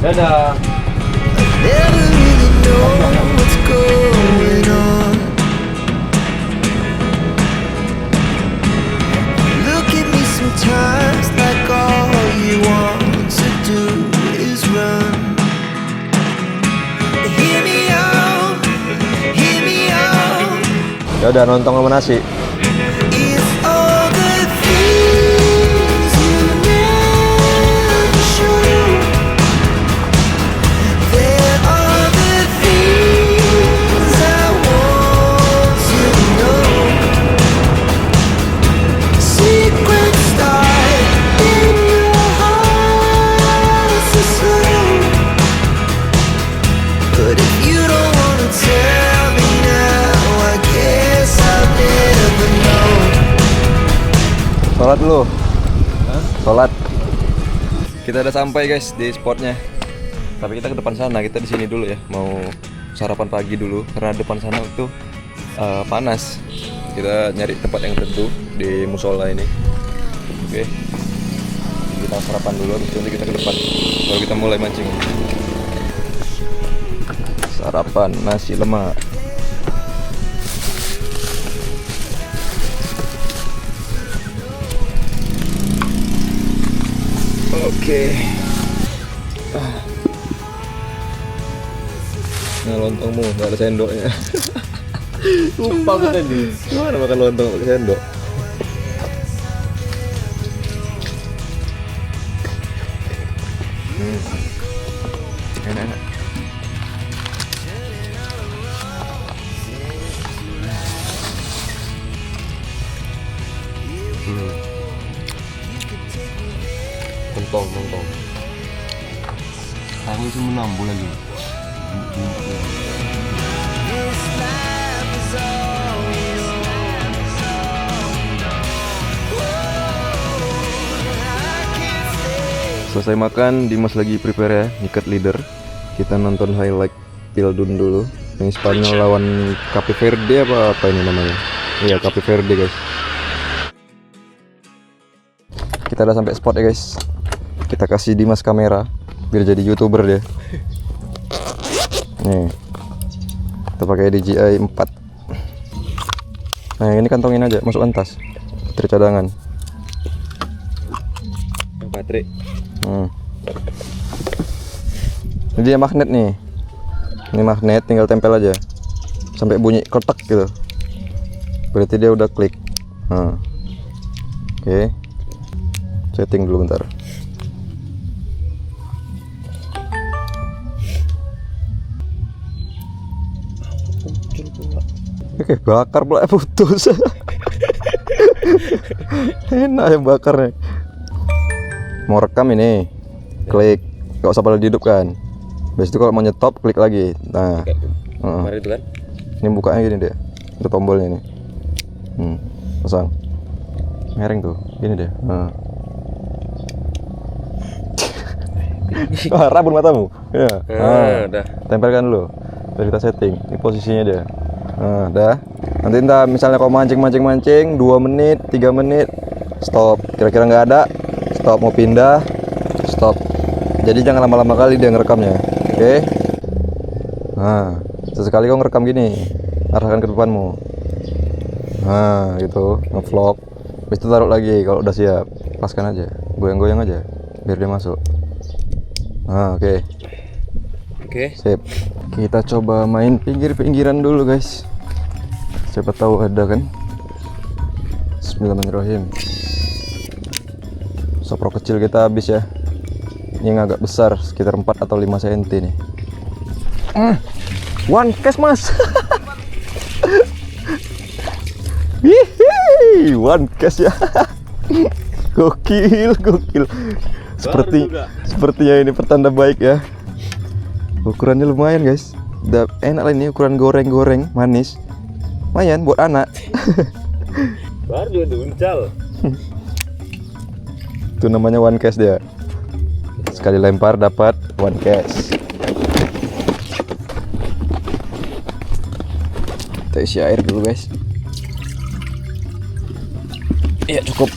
Dadah. Never really know what's going on. Look at me sometimes like all you want to do is run. Hear me out, hear me out. Ya udah nonton sama nasi. It's all the things you never show. There are the things I want to know. Secret start in your heart so slow. But if you don't wanna tell me now, I guess I'll never know. Sholat dulu. Sholat. Kita udah sampai guys di spotnya. Tapi kita ke depan sana, kita di sini dulu ya. Mau sarapan pagi dulu karena depan sana itu panas. Kita nyari tempat yang teduh di musola ini. Oke. Kita sarapan dulu, habis itu nanti kita ke depan. Baru kita mulai mancing. Sarapan nasi lemak. Oke. Nah lontongmu nggak ada sendoknya. Lupa gue tadi. Gimana makan lontong pakai sendok? Enak-enak. Lontong. Aku cuma nambah lagi. Selesai makan, Dimas lagi prepare ya, nyikat leader. Kita nonton highlight Pildun dulu. Yang Spanyol lawan Cape Verde apa ini namanya? Iya, Cape Verde guys. Kita udah sampai spot ya guys. Kita kasih Dimas kamera biar jadi YouTuber dia. Nih. Kita pakai DJI 4. Nah, ini kantongin aja, masukkan tas. Baterai cadangan. Baterai. Ini dia magnet nih. Ini magnet, tinggal tempel aja sampai bunyi kletek gitu. Berarti dia udah klik. Oke. Setting dulu bentar. Oke, bakar pula putus. Enak yang bakarnya. Mau rekam ini, klik, gak usah pada dihidupkan. Habis itu kalau mau nyetop, klik lagi. Nah, Kemarin itu kan? ini bukanya gini dia, ada tombolnya ini. Pasang. Mereng tuh, gini dia. Rabun matamu. Ya. Udah. Tempelkan dulu. Biar kita setting. Ini posisinya dia. Dah. Nanti entah misalnya kau mancing 2 menit, 3 menit, stop. Kira-kira nggak ada, stop. Mau pindah, stop. Jadi jangan lama-lama kali dia ngerekamnya. Oke? Nah, sesekali kau ngerekam gini, arahkan ke depanmu. Nah, gitu, ngevlog. Habis itu taruh lagi kalau udah siap. Lepaskan aja, goyang-goyang aja, biar dia masuk. Nah, oke. Oke. Sip. Kita coba main pinggir-pinggiran dulu guys. Siapa tahu ada kan. Bismillahirrahmanirrahim. Sopro kecil kita habis ya. Ini yang agak besar, sekitar 4 atau 5 cm nih. One cast mas. Hihi, one cast ya. Gokil. Sepertinya ini pertanda baik ya. Ukurannya lumayan guys. Udah enak lah ini, ukuran goreng manis. Lumayan buat anak. Baru dia uncal. Itu namanya one cast dia. Sekali lempar dapat one cast. Kita isi air dulu guys. Iya cukup.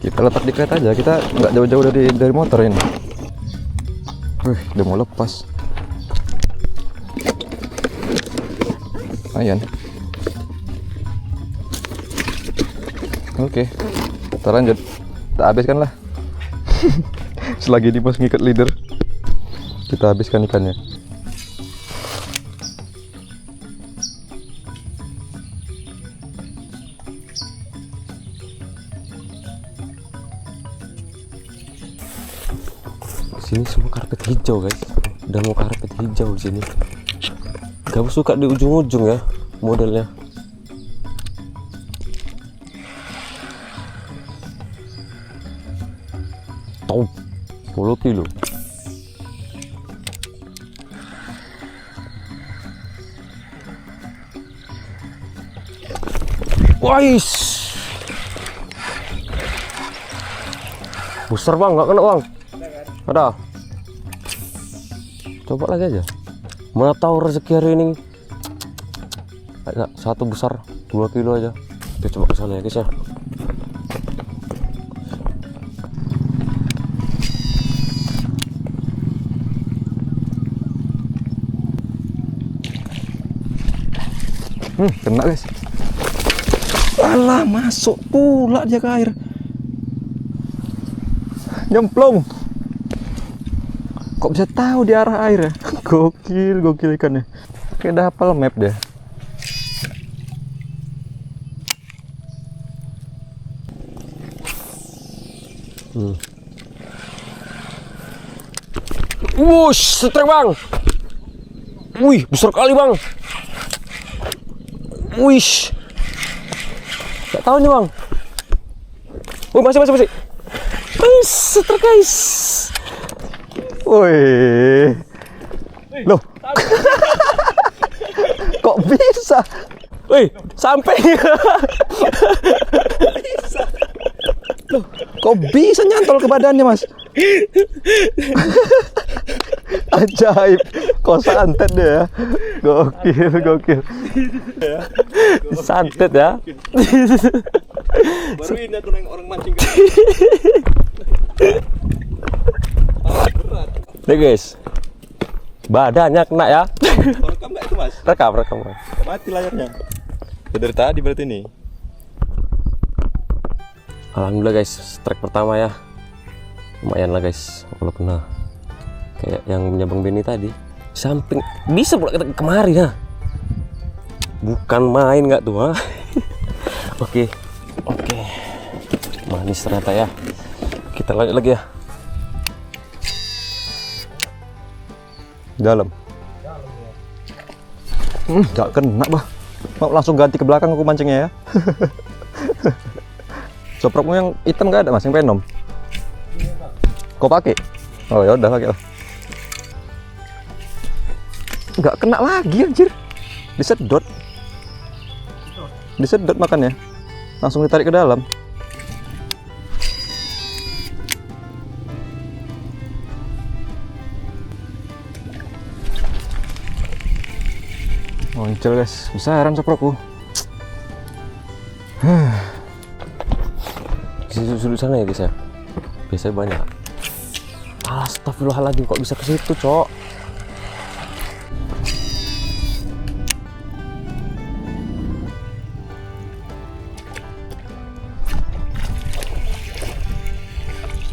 Kita letak di kereta aja, kita nggak jauh-jauh dari motor ini. Wih, udah mau lepas. Ayan. Oke, kita lanjut. Kita habiskan lah. Selagi Dimas ngikat leader, kita habiskan ikannya. Sini semua karpet hijau guys, udah mau karpet hijau di sini. Gak suka di ujung-ujung ya modelnya. Top 10 kilo. Wais, besar bang, nggak kena bang. Ada. Coba lagi aja. Mana tahu rezeki hari ini. Ada satu besar 2 kilo aja. Kita coba ke sana ya guys ya. Kena guys. Alah, masuk pula dia ke air. Nyemplung. Kok bisa tahu di arah air ya? Gokil ikannya. Kayak udah hafal map deh. Wush, setrek bang. Wih, besar kali bang. Wish. Gak tahu nih bang. Oh, masih. Wih, setrek guys. Woi. Loh. Kok bisa? Wih, sampai. Loh, kok bisa nyantol ke badannya, Mas? Ajaib. Kok santet deh ya. Gokil. Santet ya. Baru ini aku nengok orang mancing. Nih guys, badannya kena ya. Rekam nggak itu Mas? Rekam. Mati layarnya. Ya, dari tadi berarti nih. Alhamdulillah guys, strike pertama ya. Lumayan lah guys, kalau kena kayak yang punya Bang Benny tadi. Samping bisa pula kemari ya. Bukan main nggak tuh ha? Oke. Manis ternyata ya. Kita lanjut lagi ya. Dalam. Gak kena bah. Mau langsung ganti ke belakang aku mancingnya ya. Soprokmu yang hitam gak ada Mas, yang Venom. Kau pakai? Oh ya udah pakai lah. Gak kena lagi anjir. Disedot makannya. Langsung ditarik ke dalam. Muncul guys, besaran soprokku. Di sudut sana ya guys ya. Biasanya banyak. Astagfirullahaladzim, kok bisa ke situ, Cok?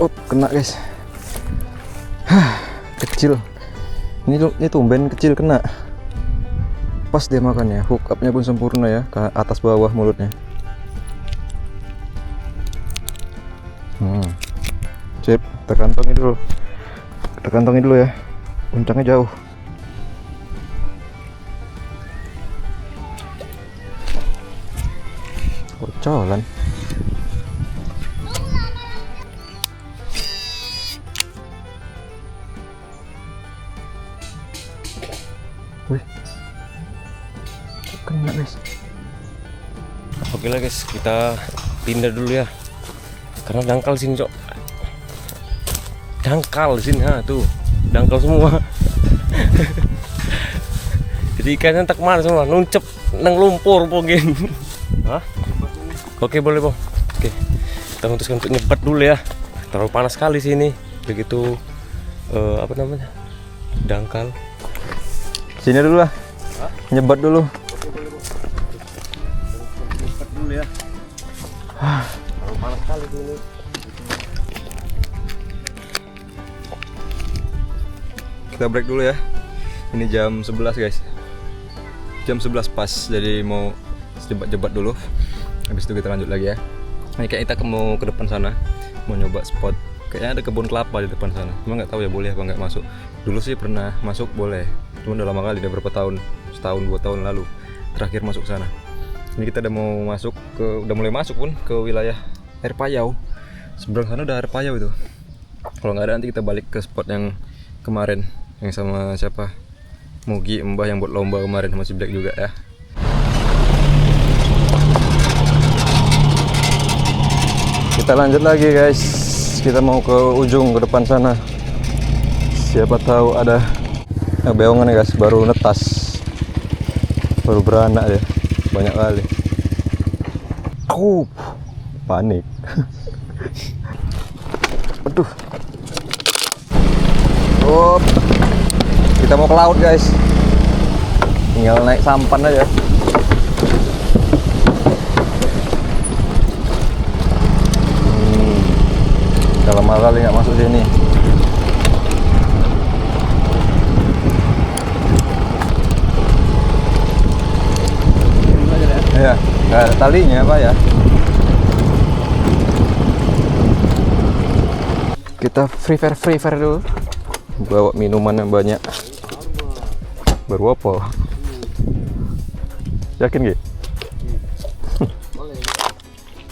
Oh, kena guys. Kecil. Ini tumben kecil kena. Pas dia makannya, hook up-nya pun sempurna ya, ke atas bawah mulutnya. Sip, kita kantongin dulu ya. Puncangnya jauh. Kocolan. Wih. Kena guys. Oke lah guys, kita pindah dulu ya. Karena dangkal sini, Cok. Dangkal sini, tuh. Dangkal semua. Jadi ikannya tak kemana semua, nuncep nang lumpur mungkin. Hah? Oke, boleh, Bang. Oke. Kita memutuskan untuk nyebat dulu ya. Terlalu panas sekali sih ini. Begitu apa namanya? Dangkal. Sini dulu lah. Nyebat dulu. Nyebat dulu ya. Terlalu panas sekali sini. Kita break dulu ya. Ini jam 11 guys. Jam 11 pas. Jadi mau jebat-jebat dulu. Habis itu kita lanjut lagi ya. Ini kayak kita mau ke depan sana. Mau nyoba spot. Kayaknya ada kebun kelapa di depan sana. Cuma nggak tahu ya boleh apa nggak masuk. Dulu sih pernah masuk boleh. Cuma udah lama kali, udah berapa tahun. Setahun 2 tahun lalu terakhir masuk sana. Ini kita udah mau masuk udah mulai masuk pun ke wilayah air payau. Seberang sana udah air payau itu. Kalau nggak ada nanti kita balik ke spot yang kemarin yang sama siapa? Mugi Mbah yang buat lomba kemarin sama si Black juga ya. Kita lanjut lagi guys. Kita mau ke ujung ke depan sana. Siapa tahu ada beongan ya guys, baru netas. Baru beranak ya. Banyak kali. Panik. Aduh. Kita mau ke laut guys. Tinggal naik sampan aja. Udah lama kali nggak masuk sini. Ya, nggak ada talinya apa ya. Kita free fire dulu. Bawa minuman yang banyak. Baru apa? Yakin gak?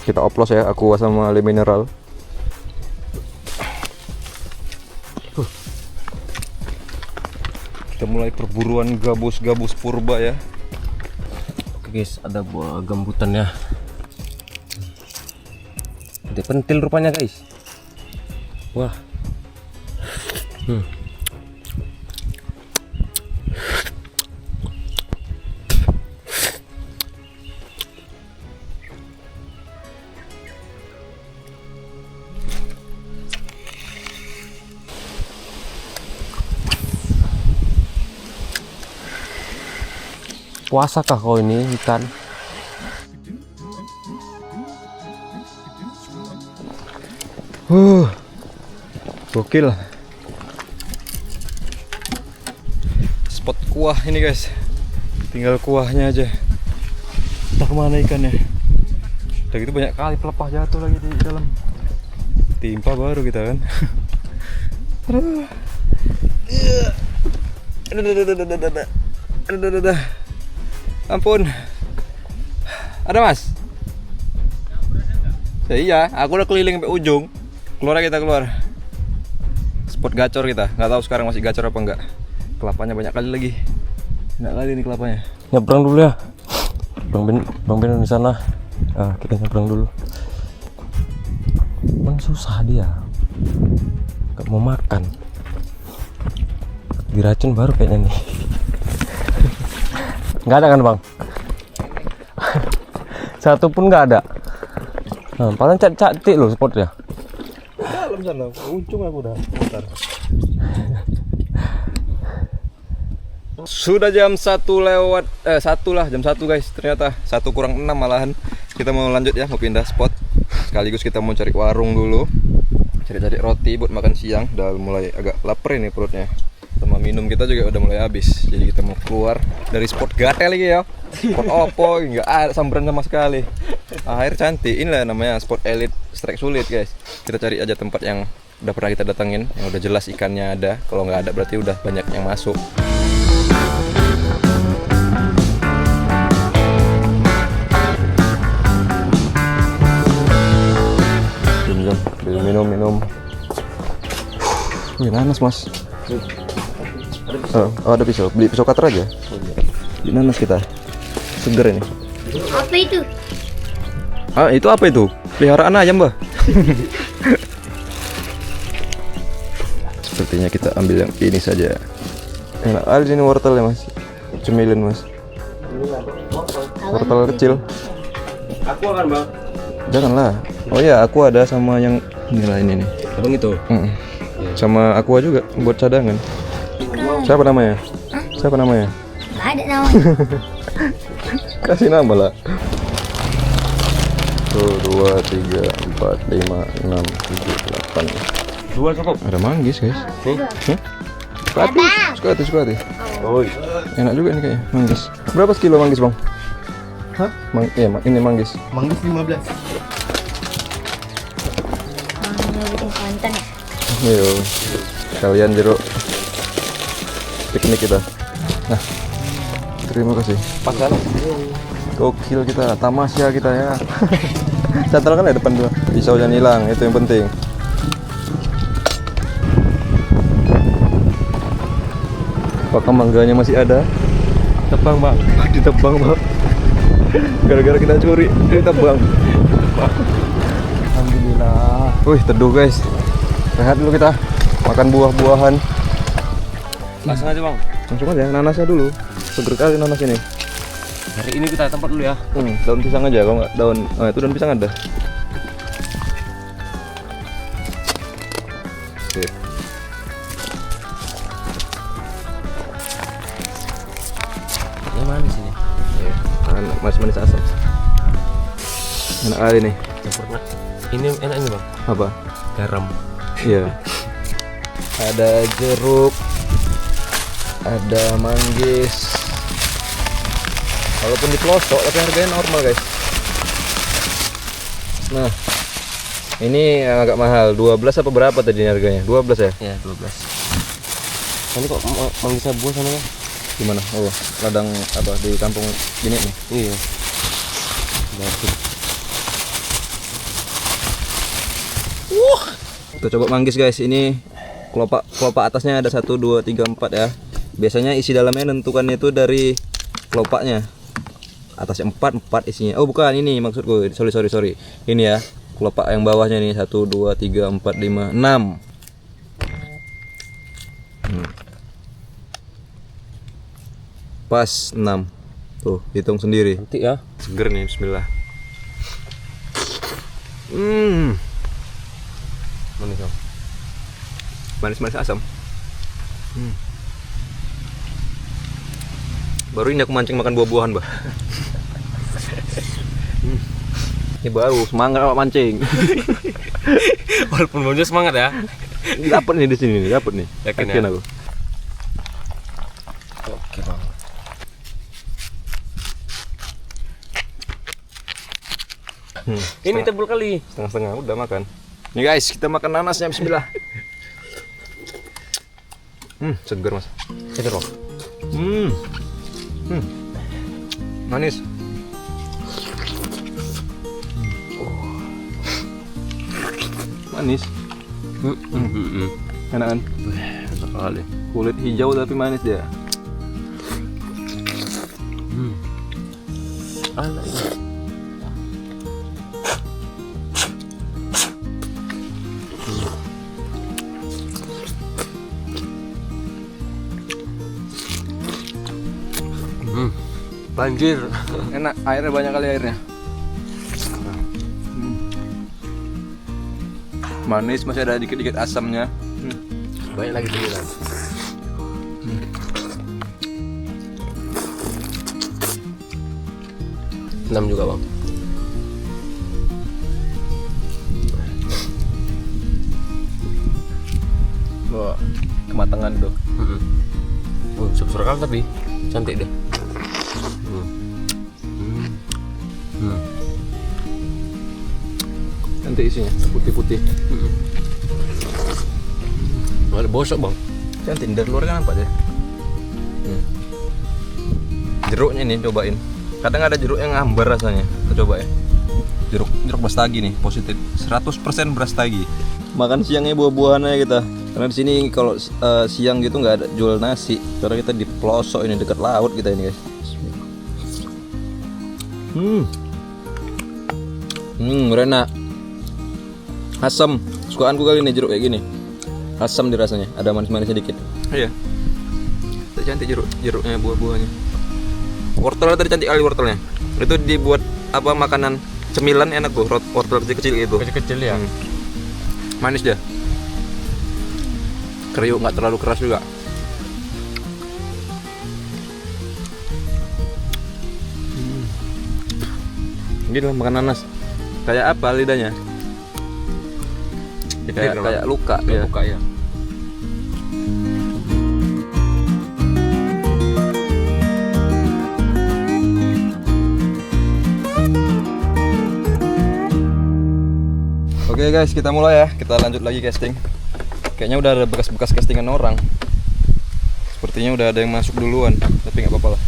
Kita oplos ya, aqua sama le mineral. Kita mulai perburuan gabus-gabus purba ya. Oke guys, ada buah gambutan ya. Ada pentil rupanya guys. Wah. Puasa kah kau ini ikan? Gokil. Spot kuah ini guys. Tinggal kuahnya aja. Entah kemana ikannya. Udah gitu banyak kali pelepah jatuh lagi di dalam. Timpa baru kita kan. Aduh. Ampun. Ada mas? Ya, iya, aku udah keliling sampai ujung. Keluar. Spot gacor kita. Nggak tahu sekarang masih gacor apa enggak. Kelapanya banyak kali lagi. Enak kali ini kelapanya. Nyebrang dulu ya. Bang Ben di sana. Kita nyebrang dulu. Bang susah dia. Gak mau makan. Diracun baru kayaknya nih. Nggak ada kan bang? Satu pun nggak ada. Nah, paling cantik loh spotnya. Dalam sana, ujung aku udah. Bentar. Sudah jam 1 lewat 1 lah, jam 1 guys. Ternyata 1 kurang 6 malahan. Kita mau lanjut ya, mau pindah spot. Sekaligus kita mau cari warung dulu. Cari roti buat makan siang. Udah mulai agak lapar ini perutnya. Sama minum kita juga udah mulai habis. Jadi kita mau keluar dari spot gatel lagi ya. Spot opo, nggak ada sambaran sama sekali. Air cantik, inilah namanya spot elit strike sulit guys. Kita cari aja tempat yang udah pernah kita datengin, yang udah jelas ikannya ada. Kalau nggak ada berarti udah banyak yang masuk. Minum. Wih, nanas mas. Ada pisau, beli pisau cutter aja. Beli nanas kita. Seger ini. Apa itu? Itu apa itu? Peliharaan ayam, Mbah. Sepertinya kita ambil yang ini saja. Enak kali ini wortel ya, Mas. Cemilin, Mas. Wortel kecil. Aku akan bang. Janganlah. Oh iya, aku ada sama yang inilah ini nih. Abang itu. Sama aqua juga buat cadangan. Siapa namanya? Siapa namanya? Nggak ada namanya. Kasih nama lah. Tuh 2, 3, 4, 5, 6, 7, 8. Dua cukup. Ada manggis guys. Nih. Suka hati. Oh. Enak juga nih kayaknya manggis. Berapa kilo manggis bang? Hah? Ini manggis. Manggis 15. Bikin konten ya. Yo, kalian jeruk piknik kita. Nah, terima kasih. Pasan. Gokil kita, tamasya kita ya. Cantel kan ada depan dua. Pisau jangan hilang, itu yang penting. Apakah mangganya masih ada? Tebang bang, ditebang bang. Gara-gara kita curi, ditebang. Alhamdulillah. Wih, teduh guys. Rehat dulu kita, makan buah-buahan. Langsung aja bang. Langsung aja, nanasnya dulu. Seger kali nanas ini. Hari ini kita tempat dulu ya. Daun pisang aja, kalau nggak daun, itu daun pisang ada. Sip. Ini manis ini. Ya, manis asam. Enak kali nih. Campur ini enak ini bang. Apa? Garam. Iya. Ada jeruk, ada manggis. Walaupun di pelosok, tapi harganya normal guys. Nah, ini yang agak mahal. 12 apa berapa tadi harganya? 12 ya? Ya 12. Ini kok manggisnya buah sana ya? Gimana? Oh, ladang apa di kampung gini nih? Iya. Bagus. Kita coba manggis guys. Ini kelopak atasnya ada 1, 2, 3, 4 ya. Biasanya isi dalamnya nentukannya itu dari kelopaknya. Atasnya 4 isinya. Oh bukan, ini maksudku. Sorry. Ini ya, kelopak yang bawahnya nih 1, 2, 3, 4, 5, 6. Pas 6. Tuh, hitung sendiri. Nanti ya. Seger nih, bismillah. Manis bang. Manis-manis asam. Baru ini aku mancing makan buah-buahan, Bah. Ini baru semangat awak mancing. Walaupun belum semangat ya. Dapat nih di sini nih, dapat nih. Yakin ya? aku. Oke bang. Ini tebal kali. Setengah-setengah udah makan. Nih guys, kita makan nanasnya, bismillah. Seger mas. Seger bang. Manis. Manis. Enak kan? Enak kali. Kulit hijau tapi manis dia. Enak ini. Banjir. Enak, airnya banyak kali airnya. Manis, masih ada dikit-dikit asamnya. Banyak lagi sembilan. 6 juga bang. Wah, kematangan tuh. Sup-sup kali tapi cantik deh. Nanti isinya putih-putih. Ada bosok bang. Cantik dari luar kan nampak deh. Jeruknya nih cobain. Kadang ada jeruk yang ngambar rasanya. Kita coba ya. Jeruk brastagi nih, positif. 100% brastagi. Makan siangnya buah-buahan aja kita. Karena di sini kalau siang gitu nggak ada jual nasi. Karena kita di pelosok ini dekat laut kita ini guys. Enak. Asam. Sukaanku kali ini jeruk kayak gini. Asam di rasanya, ada manis-manisnya dikit. Iya. Cantik jeruknya, buah-buahnya. Wortelnya tadi cantik kali wortelnya. Itu dibuat apa makanan cemilan enak tuh, wortel kecil-kecil gitu. Kecil-kecil ya. Manis dia. Kriuk, nggak terlalu keras juga. Gila makan nanas. Kayak apa lidahnya? Kayak luka ya. Buka ya. Oke guys, kita mulai ya. Kita lanjut lagi casting. Kayaknya udah ada bekas-bekas castingan orang. Sepertinya udah ada yang masuk duluan, tapi nggak apa-apa lah.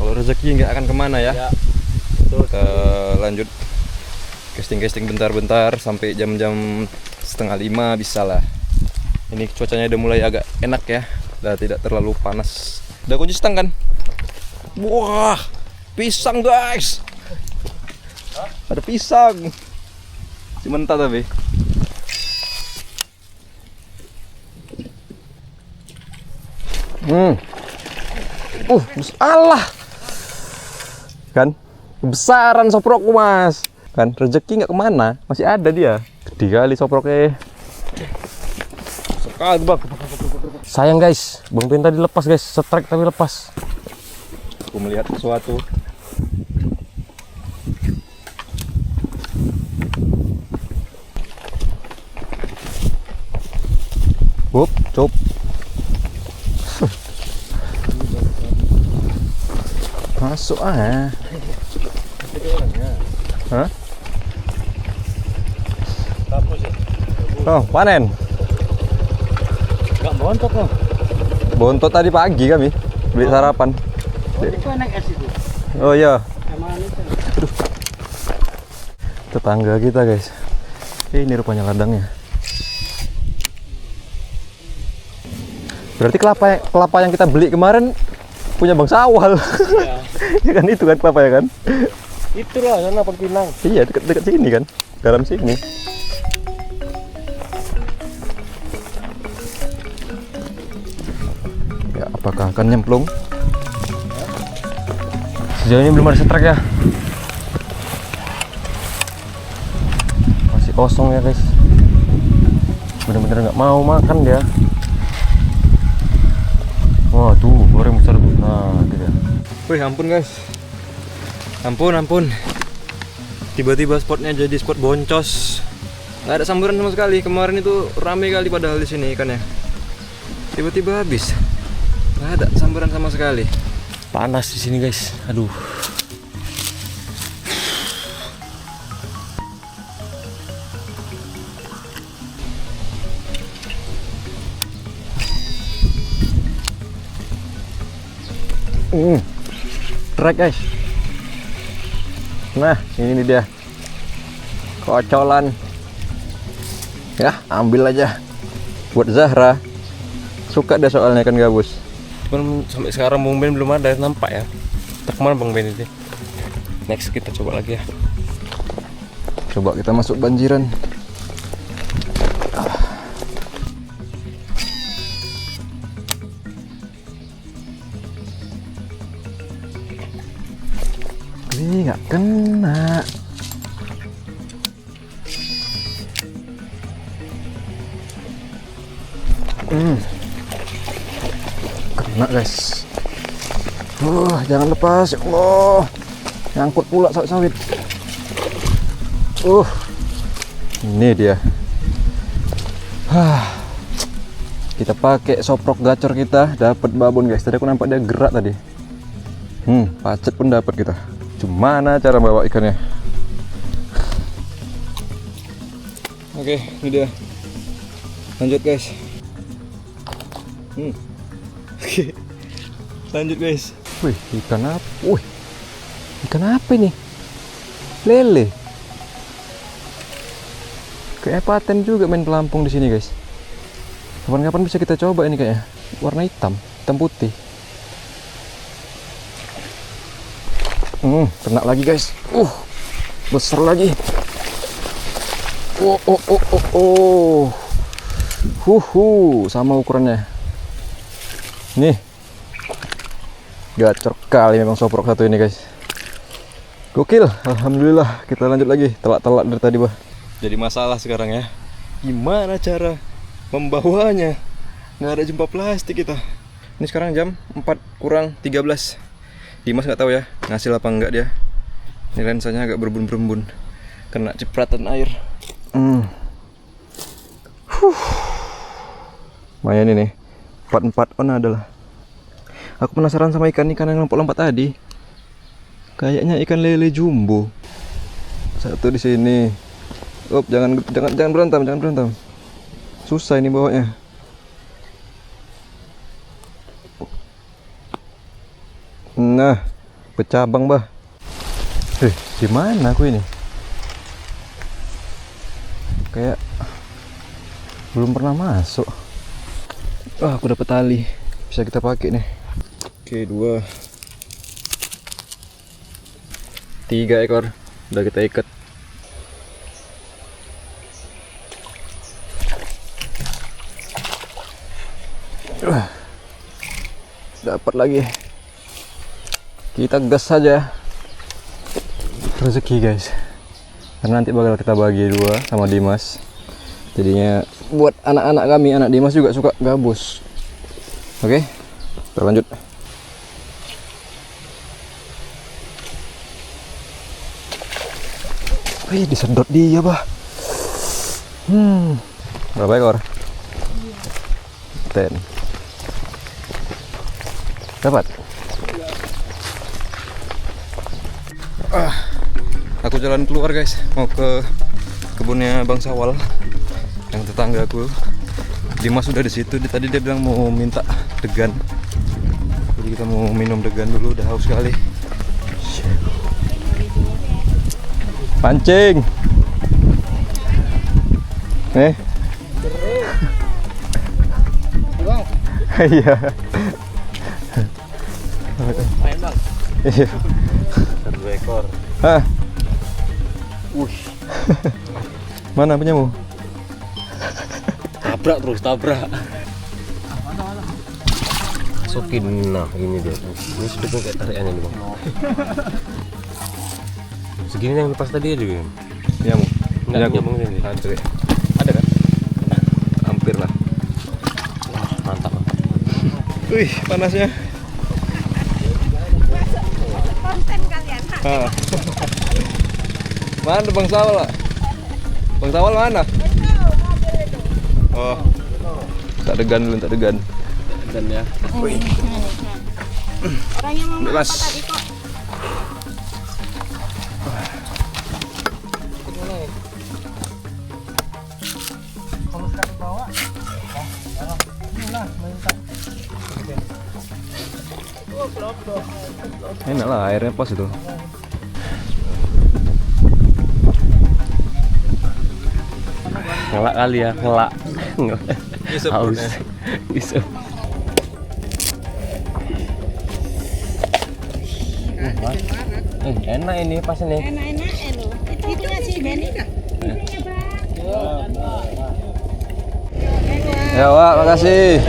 Kalau rezeki nggak akan kemana ya. Kita lanjut casting bentar-bentar sampai jam-jam 4:30 bisa lah. Ini cuacanya udah mulai agak enak ya, udah tidak terlalu panas. Udah kunci stang kan? Wah, pisang guys. Ada pisang. Mentah tapi. Allah. Kan? Kebesaran soprokku mas. Kan rezeki nggak kemana, masih ada dia. Gede kali soproknya. Sekali bang. Sayang guys, Bang Ben tadi lepas guys, strike tapi lepas. Aku melihat sesuatu. Wup, cop. Masuk ah. Hah? Oh, panen. Enggak bontot loh. Bontot tadi pagi kami beli sarapan. Itu naik es itu. Oh iya, Emang itu. tetangga kita guys. Ini rupanya ladangnya. Berarti kelapa yang kita beli kemarin punya Bang Sawal. Ya. Ya kan itu kan kelapa ya kan? Itulah sana Pinang. Iya, dekat sini kan. Dalam sini. Ya, apakah akan nyemplung? Sejauh ini belum ada strike ya. Masih kosong ya guys. Bener-bener nggak mau makan dia. Wah tuh goreng besar tuh. Nah itu dia. Wih ampun guys. Ampun. Tiba-tiba spotnya jadi spot boncos. Nggak ada samburan sama sekali. Kemarin itu rame kali padahal di sini ikannya. Tiba-tiba habis. Nggak ada samburan sama sekali. Panas di sini guys. Aduh. Trek guys. Nah ini dia kocolan ya, ambil aja buat Zahra. Suka dia soalnya kan gabus. Cuman sampai sekarang Bang Ben belum ada nampak ya. Kita kemana Bang Ben ini? Next kita coba lagi ya. Coba kita masuk banjiran. Ini nggak kena. Kena guys. Jangan lepas ya Allah. Nyangkut pula sawit-sawit. Ini dia. Kita pakai soprok gacor kita, dapat babon guys. Tadi aku nampak dia gerak tadi. Pacet pun dapat kita. Gimana cara bawa ikannya? Oke, ini dia. Lanjut guys. Oke. Lanjut guys. Wih, ikan apa? Wih. Ikan apa ini? Lele. Kayak paten juga main pelampung di sini guys. Kapan-kapan bisa kita coba ini kayaknya. Warna hitam putih. Kena lagi guys. Besar lagi. Sama ukurannya. Nih. Gacor kali memang soprok satu ini guys. Gokil, alhamdulillah. Kita lanjut lagi. Telak-telak dari tadi, bah. Jadi masalah sekarang ya. Gimana cara membawanya? Nggak ada jumpa plastik kita. Ini sekarang jam 4 kurang 13. Dimas nggak tahu ya ngasih apa enggak dia. Ini lensanya agak berbun-berbun, kena cipratan air. Lumayan ini. 44 on adalah. Aku penasaran sama ikan-ikan yang lompat-lompat tadi. Kayaknya ikan lele jumbo. Satu di sini. Jangan berantem. Susah ini bawanya. Nah, bercabang, bah. Gimana aku ini? Kayak belum pernah masuk. Aku dapat tali. Bisa kita pakai nih. Oke, 2 3 ekor udah kita ikat. Dapat lagi. Kita gas saja. Rezeki, guys. Karena nanti bakal kita bagi 2 sama Dimas. Jadinya buat anak-anak kami, anak Dimas juga suka gabus. Oke, kita lanjut. Wih, disedot dia, bah. Berapa ekor? 10. Dapat. Aku jalan keluar, guys. Mau ke kebunnya Bang Sawal, yang tetanggaku. Dimas sudah di situ. Tadi dia bilang mau minta degan. Jadi kita mau minum degan dulu. Udah haus sekali. Pancing. Iya. Main bang. Iya. 1 ekor. Hah? Mana punyamu? Tabrak. Masukin, nah ini dia. Ini sudah kayak tarikannya nih, bang. Segini yang lepas tadi aja, Bang. Nyamuk. Nggak nyambung ini. Ada kan? Hampir lah. Wah, mantap. Wih, panasnya. Konten kalian. Mana Bang Sawal, lah? Bang Sawal mana? Oh. Tak degan dulu, tak degan. Dan ya. Orang yang mau Mas. tadi kok. Enak lah, airnya pas itu. Ngelak kali ya, ngelak. Isep Haus. perutnya. Isep. Enak ini pas ini. Enak-enak lo. Itu punya si Benny dah. Ya, Wak, makasih.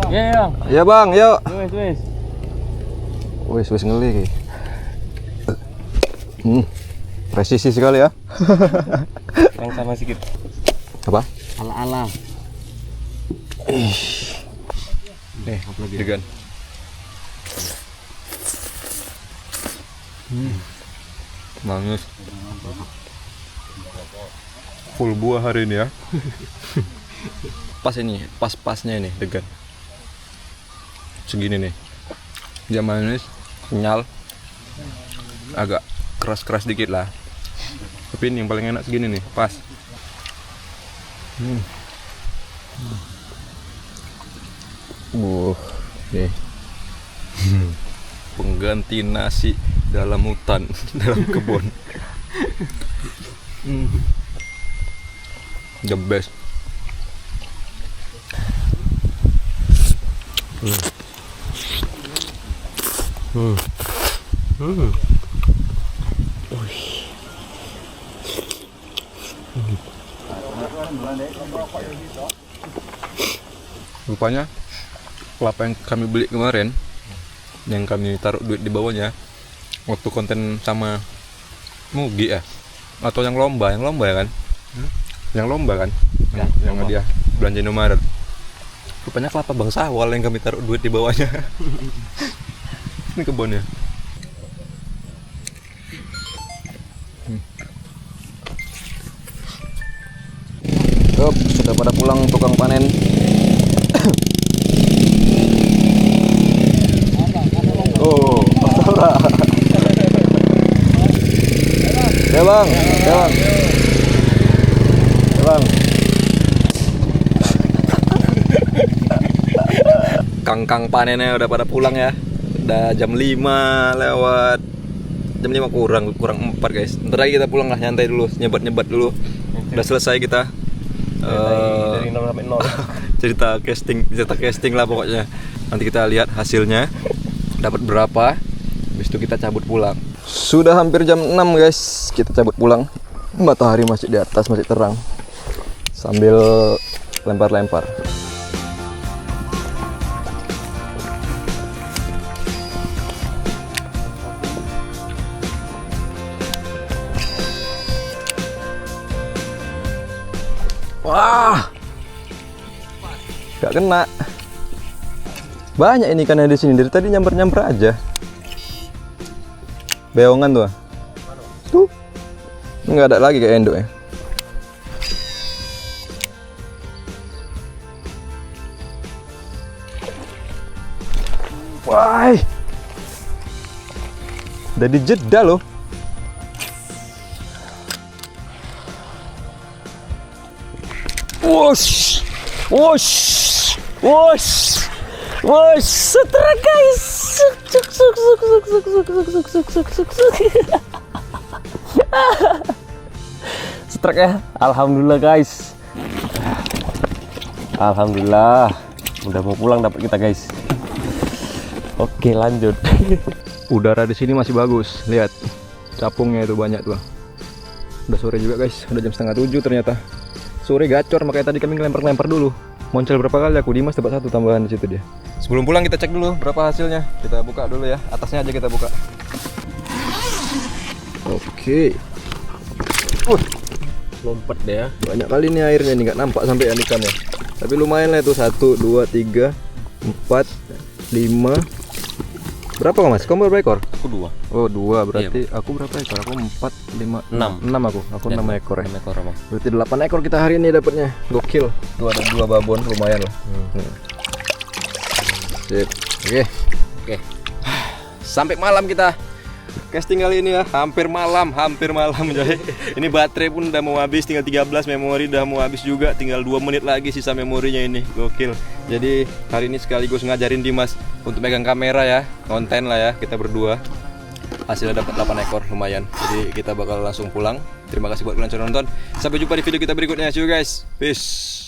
Iya, Bang. Ya, Bang, yuk. Wes. Wis ngeli. Presisi sekali ya. Yang sama sedikit. Apa? Ala-ala. Apa lagi? Degan. Manis. Full buah hari ini ya. Pas ini, pas-pasnya ini degan. Segini nih. Dia manis, kenyal. Agak keras-keras dikit lah. Tapi ini yang paling enak segini nih, pas. Nih. Pengganti nasi dalam hutan, dalam kebun. The best. Rupanya kelapa yang kami beli kemarin yang kami taruh duit di bawahnya waktu konten sama Mugi ya, atau yang lomba ya kan, yang lomba kan, yang dia belanja Indomaret. Rupanya kelapa bangsa awal yang kami taruh duit di bawahnya. Ini kebunnya. Yup, sudah pada pulang tukang panen. Oh, masalah. Ya bang, ya bang. Ya bang. Kang panennya udah pada pulang ya. Udah jam 5 lewat. Jam 5 kurang 4 guys. Ntar lagi kita pulang lah, nyantai dulu, nyebat dulu. Udah selesai kita. Dari 0 sampai 0. cerita casting lah pokoknya. Nanti kita lihat hasilnya dapat berapa. Habis itu kita cabut pulang. Sudah hampir jam 6 guys, kita cabut pulang. Matahari masih di atas, masih terang. Sambil lempar-lempar. Wah, gak kena. Banyak ini ikannya di sini, dari tadi nyamper aja. Beongan tuh. Tuh. Nggak ada lagi kayak endok ya. Wah. Udah dijeda loh. Wush. Wush. Wush. Wush, setrek guys. Suk. Setrek ya. Alhamdulillah guys. Alhamdulillah. Udah mau pulang dapat kita guys. Oke, lanjut. Udara di sini masih bagus. Lihat. Capungnya itu banyak tuh. Udah sore juga guys. Udah jam 6:30 ternyata. Sore gacor, makanya tadi kami ngelempar-lempar dulu. Moncel berapa kali aku, Dimas dapat 1 tambahan di situ dia. Sebelum pulang kita cek dulu berapa hasilnya. Kita buka dulu ya, atasnya aja kita buka. Oke. Lompat deh ya. Banyak kali nih airnya nih, nggak nampak sampai ikannya. Tapi lumayan lah itu, 1, 2, 3, 4, 5. Berapa kok mas? Kamu berapa ekor? Aku 2. Oh 2, berarti aku berapa ekor? Aku 4, 5, 6 aku. Aku 6 ekor ya. 6 ekor apa? Berarti 8 ekor kita hari ini dapatnya. Gokil. Tuh ada 2 babon, lumayan lah. Sip. Oke. Sampai malam kita casting kali ini ya. Hampir malam jadi. Ini baterai pun udah mau habis, tinggal 13, memori udah mau habis juga, tinggal 2 menit lagi sisa memorinya ini. Gokil. Jadi hari ini sekaligus ngajarin Dimas untuk megang kamera ya, konten lah ya kita berdua. Hasilnya dapat 8 ekor, lumayan. Jadi kita bakal langsung pulang. Terima kasih buat kalian yang sudah nonton. Sampai jumpa di video kita berikutnya. See you guys. Peace.